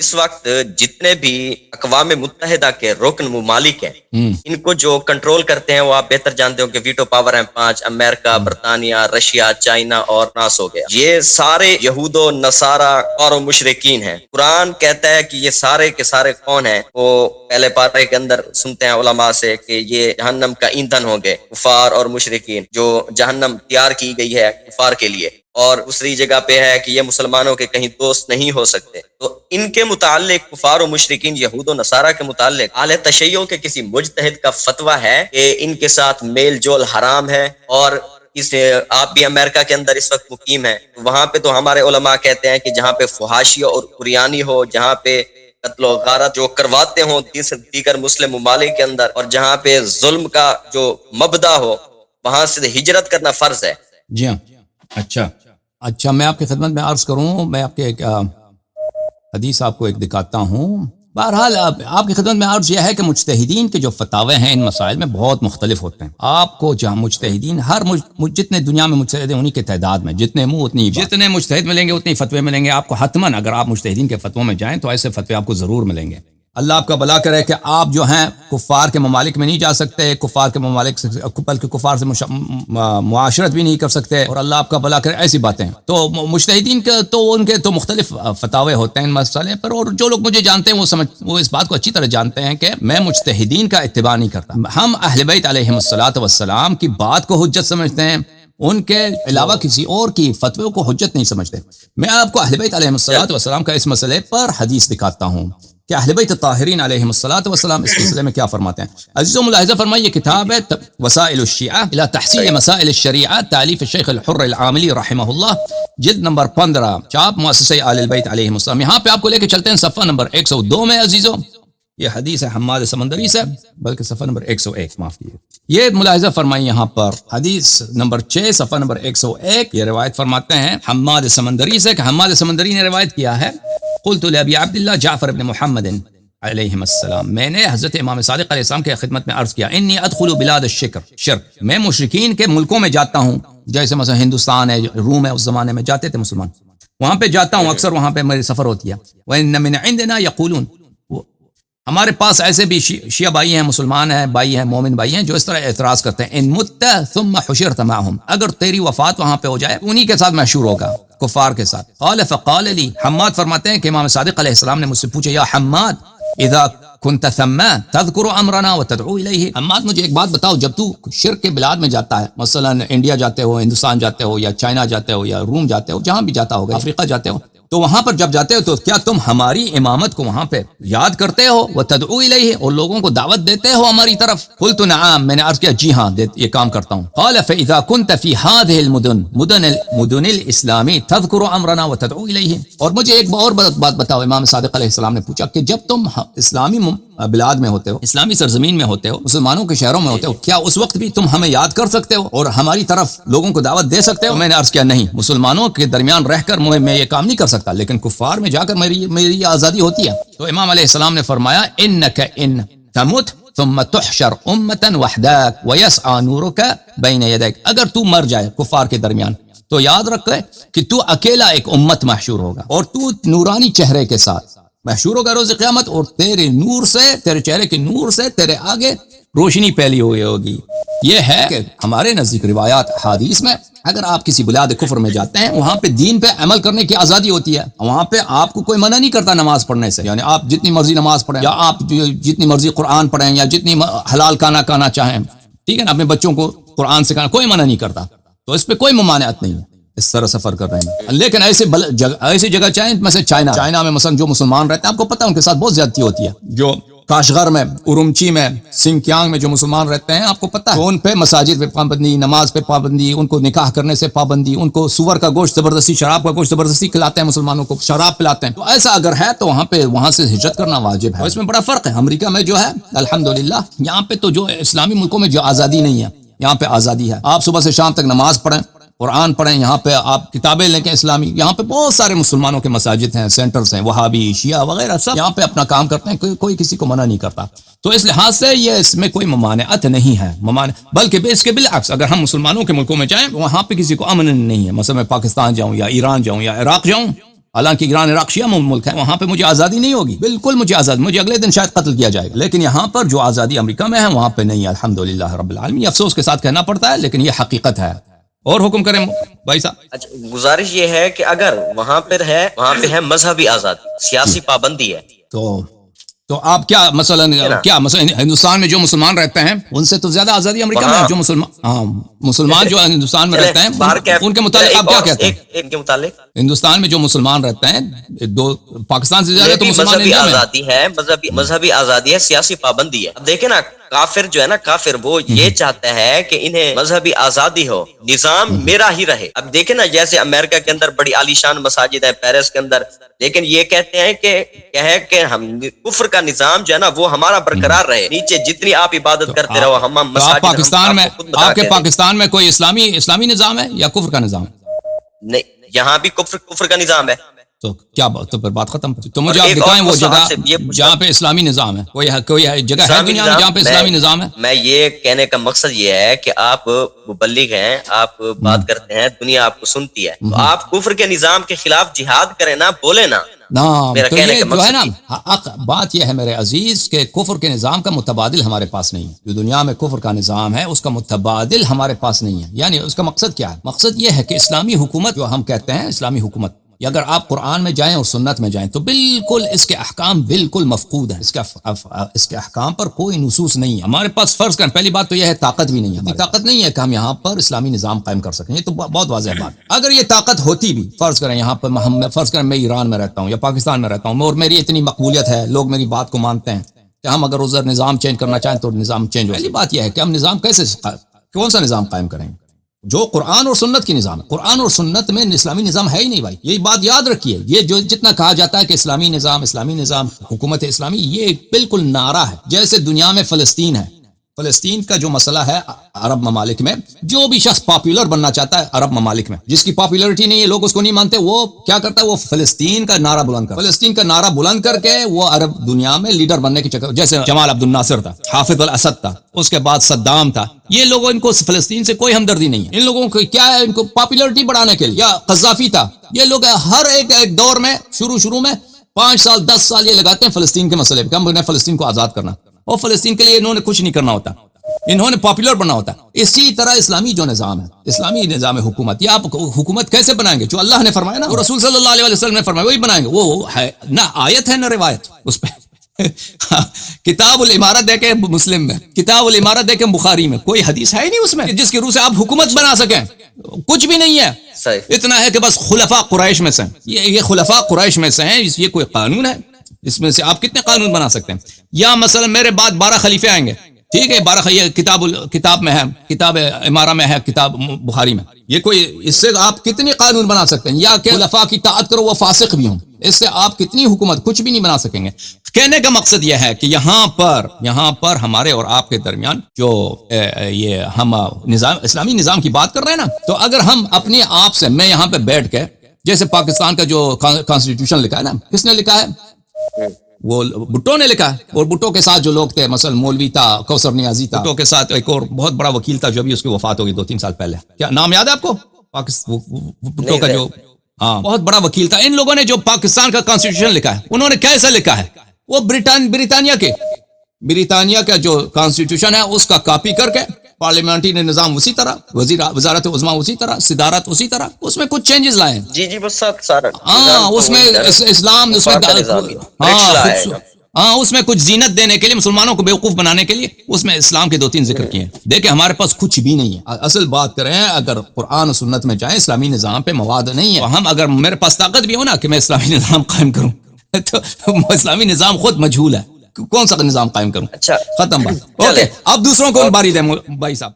اس وقت جتنے بھی اقوام متحدہ کے رکن ممالک ہیں ان کو جو کنٹرول کرتے ہیں وہ آپ بہتر جانتے ہو کہ ویٹو پاور ہیں 5، امریکہ، برطانیہ، رشیا، چائنا اور فرانس ہو گیا. یہ سارے یہود و نصارہ اور مشرکین ہیں. قرآن کہتا ہے کہ یہ سارے کے سارے کون ہیں؟ وہ پہلے پارے کے اندر سنتے ہیں علماء سے کہ یہ جہنم کا ایندھن ہوں گے، کفار اور مشرکین، جو جہنم تیار کی گئی ہے کفار کے لیے. اور دوسری جگہ پہ ہے کہ یہ مسلمانوں کے کہیں دوست نہیں ہو سکتے. تو ان کے متعلق کفار و مشرکین یہود و نصارہ کے متعلق اہل تشیع کے کسی مجتہد کا فتویٰ ہے کہ ان کے ساتھ میل جول حرام ہے. اور اس آپ بھی امریکہ کے اندر اس وقت مقیم ہیں، وہاں پہ تو ہمارے علماء کہتے ہیں کہ جہاں پہ فحاشی اور عریانی ہو، جہاں پہ قتل و غارت جو کرواتے ہوں دیگر مسلم ممالک کے اندر، اور جہاں پہ ظلم کا جو مبدا ہو، وہاں سے ہجرت کرنا فرض ہے. جی ہاں. اچھا میں آپ کی خدمت میں عرض کروں، میں آپ کے ایک حدیث آپ کو ایک دکھاتا ہوں. بہرحال آپ کی خدمت میں عرض یہ ہے کہ مجتہدین کے جو فتاوے ہیں ان مسائل میں بہت مختلف ہوتے ہیں. آپ کو جہاں مجتہدین جتنے دنیا میں مجتہد ہیں انہی کے تعداد میں، جتنے منہ اتنی، جتنے مجتہد ملیں گے اتنے فتوے ملیں گے آپ کو حتماً. اگر آپ مجتہدین کے فتووں میں جائیں تو ایسے فتوے آپ کو ضرور ملیں گے. اللہ آپ کا بھلا کرے کہ آپ جو ہیں کفار کے ممالک میں نہیں جا سکتے، کفار کے ممالک سے بلکہ کفار سے معاشرت بھی نہیں کر سکتے، اور اللہ آپ کا بھلا کرے. ایسی باتیں تو مجتہدین کے تو ان کے تو مختلف فتاوے ہوتے ہیں ان مسئلے پر. اور جو لوگ مجھے جانتے ہیں وہ اس بات کو اچھی طرح جانتے ہیں کہ میں مجتہدین کا اتباع نہیں کرتا. ہم اہل بیت علیہم الصلوۃ والسلام کی بات کو حجت سمجھتے ہیں، ان کے علاوہ کسی اور کی فتوے کو حجت نہیں سمجھتے. میں آپ کو اہل بیت علیہم الصلوۃ والسلام کا اس مسئلے پر حدیث دکھاتا ہوں کہ اہل بیت الطاہرین علیہم الصلوۃ والسلام اس مسئلے میں کیا فرماتے ہیں. عزیزو ملاحظہ فرمائیے، کتاب ہے وسائل الشیعہ الی تحصیل مسائل الشریعہ، تالیف الشیخ الحر العاملی رحمہ اللہ، جلد نمبر 15، چاپ مؤسسہ آل البیت علیہم السلام. یہاں پہ آپ کو لے کے چلتے ہیں صفحہ نمبر 102 میں. عزیزو یہ حدیث ہے حماد سمندری سے، بلکہ صفحہ نمبر 101 معاف کیجیے. یہ ملاحظہ فرمائیے یہاں پر حدیث نمبر 6 صفحہ نمبر 101. یہ روایت فرماتے ہیں حماد سمندری سے کہ حماد سمندری نے روایت کیا ہے، قلت لابی عبداللہ جعفر بن محمد علیہ السلام، میں نے حضرت امام صادق علیہ السلام کی خدمت میں عرض کیا، انی ادخل بلاد شرک، میں مشرکین کے ملکوں میں جاتا ہوں، جیسے مثلا ہندوستان ہے، روم ہے، اس زمانے میں جاتے تھے مسلمان، وہاں پہ جاتا ہوں اکثر، وہاں پہ میری سفر ہوتی ہے. وَإِنَّ مِنْ عِنْدِنَا يَقُولُونَ، ہمارے پاس ایسے بھی شیعہ بھائی ہیں، مسلمان ہیں، بھائی ہیں، مومن بھائی ہیں، جو اس طرح اعتراض کرتے ہیں، ان مت ثم حشرت معهم، اگر تیری وفات وہاں پہ ہو جائے انہی کے ساتھ محشور ہوگا، کفار کے ساتھ. قال فقال لی، حماد فرماتے ہیں کہ امام صادق علیہ السلام نے مجھ سے پوچھا، یا حماد اذا كنت ثم تذكر امرنا وتدعو الیہ، حماد مجھے ایک بات بتاؤ، جب تو شرک کے بلاد میں جاتا ہے، مثلا انڈیا جاتے ہو، ہندوستان جاتے ہو، یا چائنا جاتے ہو، یا روم جاتے ہو، جہاں بھی جاتا ہوگا، افریقہ جاتے ہو، تو وہاں پر جب جاتے ہو تو کیا تم ہماری امامت کو وہاں پہ یاد کرتے ہو، وتدعو الیہ، اور لوگوں کو دعوت دیتے ہو ہماری طرف؟ قلت نعم، میں نے عرض کیا جی ہاں یہ کام کرتا ہوں. قال فاذا كنت في هذه المدن الاسلامی تذكر امرنا وتدعو الیہ، اور مجھے ایک اور بات بتاؤ، امام صادق علیہ السلام نے پوچھا کہ جب تم اسلامی بلاد میں ہوتے ہو، اسلامی سرزمین میں ہوتے ہو، مسلمانوں کے شہروں میں ہوتے ہو، کیا اس وقت بھی تم ہمیں یاد کر سکتے ہو اور ہماری طرف لوگوں کو دعوت دے سکتے ہو؟ میں نے عرض کیا نہیں، مسلمانوں کے درمیان رہ کر میں یہ کام نہیں کر سکتا، لیکن کفار میں جا کر میری آزادی ہوتی ہے. تو امام علیہ السلام نے فرمایا، انک ان تمت ثم تحشر امة وحدك ويسعى نورك بين يديك، اگر تو مر جائے کفار کے درمیان تو یاد رکھے کہ تو اکیلا ایک امت محشور ہوگا، اور تو نورانی چہرے کے ساتھ محشور ہوگا روز قیامت، اور تیرے نور سے، تیرے چہرے کے نور سے تیرے آگے روشنی پھیلی ہوئی ہوگی. یہ ہے کہ ہمارے نزدیک روایات حدیث میں اگر آپ کسی بلاد کفر میں جاتے ہیں، وہاں پہ دین پہ عمل کرنے کی آزادی ہوتی ہے، وہاں پہ آپ کو کوئی منع نہیں کرتا نماز پڑھنے سے، یعنی آپ جتنی مرضی نماز پڑھیں، یا آپ جتنی مرضی قرآن پڑھیں، یا جتنی حلال کھانا چاہیں، ٹھیک ہے نا، اپنے بچوں کو قرآن سکھانا کوئی منع نہیں کرتا، تو اس پہ کوئی ممانعت نہیں ہے، اس طرح سفر کر رہے ہیں. لیکن ایسی جگہ چاہیں مثلا چائنا میں مثلا جو مسلمان رہتے ہیں، آپ کو پتہ ہے ان کے ساتھ بہت زیادتی ہوتی ہے. جو کاشغر میں، ارومچی میں، سنکیانگ میں جو مسلمان رہتے ہیں، آپ کو پتہ ہے ان پہ مساجد پہ پابندی، نماز پہ پابندی، ان کو نکاح کرنے سے پابندی، ان کو سور کا گوشت زبردستی، شراب کا گوشت زبردستی کھلاتے ہیں، مسلمانوں کو شراب پلاتے ہیں. تو ایسا اگر ہے تو وہاں سے ہجرت کرنا واجب ہے. اس میں بڑا فرق ہے. امریکہ میں جو ہے الحمدللہ، یہاں پہ تو جو اسلامی ملکوں میں جو آزادی نہیں ہے، یہاں پہ آزادی ہے. آپ صبح سے شام تک نماز پڑھیں، قرآن پڑھیں، یہاں پہ آپ کتابیں لے کے اسلامی، یہاں پہ بہت سارے مسلمانوں کے مساجد ہیں، سینٹرز ہیں، وہابی، شیعہ وغیرہ سب یہاں پہ اپنا کام کرتے ہیں، کوئی کسی کو منع نہیں کرتا. تو اس لحاظ سے یہ اس میں کوئی ممانعت نہیں ہے، بلکہ اس کے بالعکس، اگر ہم مسلمانوں کے ملکوں میں جائیں وہاں پہ کسی کو امن نہیں ہے. مثلا میں پاکستان جاؤں، یا ایران جاؤں، یا عراق جاؤں، حالانکہ ایران عراق شیعہ ملک ہے، وہاں پہ مجھے آزادی نہیں ہوگی، بالکل مجھے آزادی، مجھے اگلے دن شاید قتل کیا جائے گا، لیکن یہاں پر جو آزادی امریکہ میں ہے وہاں پہ نہیں ہے، الحمدللہ رب العالمین۔ یہ افسوس کے ساتھ کہنا پڑتا ہے لیکن یہ حقیقت ہے۔ اور حکم کریں بھائی صاحب۔ اچھا، گزارش یہ ہے کہ اگر وہاں پہ ہے مذہبی آزادی، سیاسی پابندی ہے، تو آپ کیا مثلا ہندوستان میں جو مسلمان رہتے ہیں ان سے تو زیادہ آزادی امریکہ میں ہے، جو مسلمان جو ہندوستان میں رہتے ہیں ان کے متعلق آپ کیا کہتے ہیں؟ ان کے متعلق ہندوستان میں جو مسلمان رہتے ہیں پاکستان سے زیادہ تو مسلمان مذہبی آزادی ہے، مذہبی آزادی ہے، سیاسی پابندی ہے۔ اب دیکھیں نا، کافر جو ہے نا، کافر وہ یہ چاہتا ہے کہ انہیں مذہبی آزادی ہو، نظام میرا ہی رہے۔ اب دیکھیں نا، جیسے امریکہ کے اندر بڑی عالیشان مساجد ہیں، پیرس کے اندر، لیکن یہ کہتے ہیں کہ ہم کفر کا نظام جو ہے نا وہ ہمارا برقرار رہے، نیچے جتنی آپ عبادت کرتے رہو، ہم مساجد پاکستان میں، آپ کے پاکستان میں کوئی اسلامی نظام ہے یا کفر کا نظام؟ نہیں، یہاں بھی کفر کا نظام ہے۔ تو کیا تو پھر بات ختم۔ تو مجھے آپ دکھائیں وہ جگہ جہاں پہ اسلامی نظام ہے، کوئی جگہ ہے دنیا میں جہاں پہ اسلامی نظام ہے؟ میں یہ کہنے کا مقصد یہ ہے کہ آپ مبلغ ہیں، آپ بات کرتے ہیں، دنیا آپ کو سنتی ہے، تو آپ کفر کے نظام کے خلاف جہاد کریں نا، بولے نا۔ تو یہ جو ہے نا، بات یہ ہے میرے عزیز کہ کفر کے نظام کا متبادل ہمارے پاس نہیں ہے۔ جو دنیا میں کفر کا نظام ہے اس کا متبادل ہمارے پاس نہیں ہے۔ یعنی اس کا مقصد کیا ہے؟ مقصد یہ ہے کہ اسلامی حکومت جو ہم کہتے ہیں، اسلامی حکومت، یا اگر آپ قرآن میں جائیں اور سنت میں جائیں تو بالکل اس کے احکام بالکل مفقود ہیں، اس کے احکام پر کوئی نصوص نہیں ہے ہمارے پاس۔ فرض کریں، پہلی بات تو یہ ہے طاقت بھی نہیں ہے، طاقت نہیں ہے کہ ہم یہاں پر اسلامی نظام قائم کر سکیں، یہ تو بہت واضح بات۔ اگر یہ طاقت ہوتی بھی، فرض کریں یہاں پر فرض کریں میں ایران میں رہتا ہوں یا پاکستان میں رہتا ہوں اور میری اتنی مقبولیت ہے، لوگ میری بات کو مانتے ہیں کہ ہم اگر ادھر نظام چینج کرنا چاہیں تو نظام چینج ہو۔ پہلی بات یہ ہے کہ ہم نظام کون سا نظام قائم کریں گے؟ جو قرآن اور سنت کی نظام ہے۔ قرآن اور سنت میں اسلامی نظام ہے ہی نہیں بھائی، یہ بات یاد رکھیے۔ یہ جو جتنا کہا جاتا ہے کہ اسلامی نظام حکومت اسلامی، یہ بالکل نعرہ ہے۔ جیسے دنیا میں فلسطین ہے، فلسطین کا جو مسئلہ ہے عرب ممالک میں، جو بھی شخص پاپولر بننا چاہتا ہے عرب ممالک میں، جس کی پاپولرٹی نہیں ہے، لوگ اس کو نہیں مانتے، وہ کیا کرتا ہے؟ وہ فلسطین کا نعرہ بلند کر کے وہ عرب دنیا میں لیڈر بننے کے چکر، جیسے جمال عبد الناصر تھا، حافظ الاسد تھا، اس کے بعد صدام تھا۔ یہ لوگوں، ان کو فلسطین سے کوئی ہمدردی نہیں ہے، ان لوگوں کو کیا ہے؟ ان کو پاپولرٹی بڑھانے کے لیے، یا قذافی تھا، یہ لوگ ہر ایک دور میں شروع میں 5 سال 10 سال یہ لگاتے ہیں فلسطین کے مسئلے پہ، ہم نے فلسطین کو آزاد کرنا، اور فلسطین کے لیے انہوں نے کچھ نہیں کرنا ہوتا، انہوں نے پاپولر بننا ہوتا ہے۔ اسی طرح اسلامی جو نظام ہے، اسلامی نظام حکومت، یہ آپ حکومت کیسے بنائیں گے؟ جو اللہ نے فرمایا نا، وہ رسول صلی اللہ علیہ وسلم نے فرمایا، وہی بنائیں گے۔ وہ ہے نہ آیت ہے نہ روایت اس پہ۔ کتاب الامارت دیکھیں مسلم میں، کتاب الامارت دیکھیں بخاری میں، کوئی حدیث ہے ہی نہیں اس میں جس کی روح سے آپ حکومت بنا سکیں، کچھ بھی نہیں ہے۔ اتنا ہے کہ بس خلفاء قریش میں سے، یہ خلفاء قریش میں سے ہیں، یہ کوئی قانون ہے؟ اس میں سے آپ کتنے قانون بنا سکتے ہیں؟ یا مثلا میرے بعد 12 خلیفے آئیں گے، ٹھیک ہے، 12 یہ کتاب میں ہے، کتاب امارہ میں ہے، کتاب بخاری میں، یہ کوئی، اس سے آپ کتنی قانون بنا سکتے ہیں؟ یا کہ خلفاء کی اطاعت کرو وہ فاسق بھی ہوں، اس سے آپ کتنی حکومت، کچھ بھی نہیں بنا سکیں گے۔ کہنے کا مقصد یہ ہے کہ یہاں پر ہمارے اور آپ کے درمیان جو یہ ہم اسلامی نظام کی بات کر رہے ہیں نا، تو اگر ہم اپنے آپ سے، میں یہاں پہ بیٹھ کے، جیسے پاکستان کا جو کانسٹیٹیوشن لکھا ہے نا، کس نے لکھا ہے؟ وہ بھٹو نے لکھا ہے، اور بھٹو کے ساتھ جو لوگ تھے، مثلا مولوی تھا، کوثر نیازی تھا، بھٹو کے ساتھ ایک اور بہت بڑا وکیل تھا جو بھی اس کی وفات ہوگی 2-3 سال پہلے، کیا نام یاد ہے آپ کو؟ بھٹو کا جو بہت بڑا وکیل تھا۔ ان لوگوں نے جو پاکستان کا کانسٹیٹیوشن لکھا ہے، انہوں نے کیسے لکھا ہے؟ وہ بریٹانیہ کا جو کانسٹیٹیوشن ہے اس کا کاپی کر کے، پارلیمنٹری نظام اسی طرح، وزارت عظمیٰ اسی طرح، صدارت اسی طرح، اس میں کچھ چینجز لائے ہیں۔ جی بس سارا اس میں اسلام، اس میں کچھ زینت دینے کے لیے، مسلمانوں کو بیوقوف بنانے کے لیے اس میں اسلام کے 2-3 ذکر کیے ہیں۔ دیکھیں ہمارے پاس کچھ بھی نہیں ہے۔ اصل بات کریں، اگر قرآن و سنت میں جائیں، اسلامی نظام پہ مواد نہیں ہے۔ ہم اگر میرے پاس طاقت بھی ہو نا کہ میں اسلامی نظام قائم کروں، تو اسلامی نظام خود مجہول ہے، کون سا نظام قائم کروں؟ اچھا، ختم بات، اوکے۔ اب دوسروں کو باری دیں بھائی صاحب۔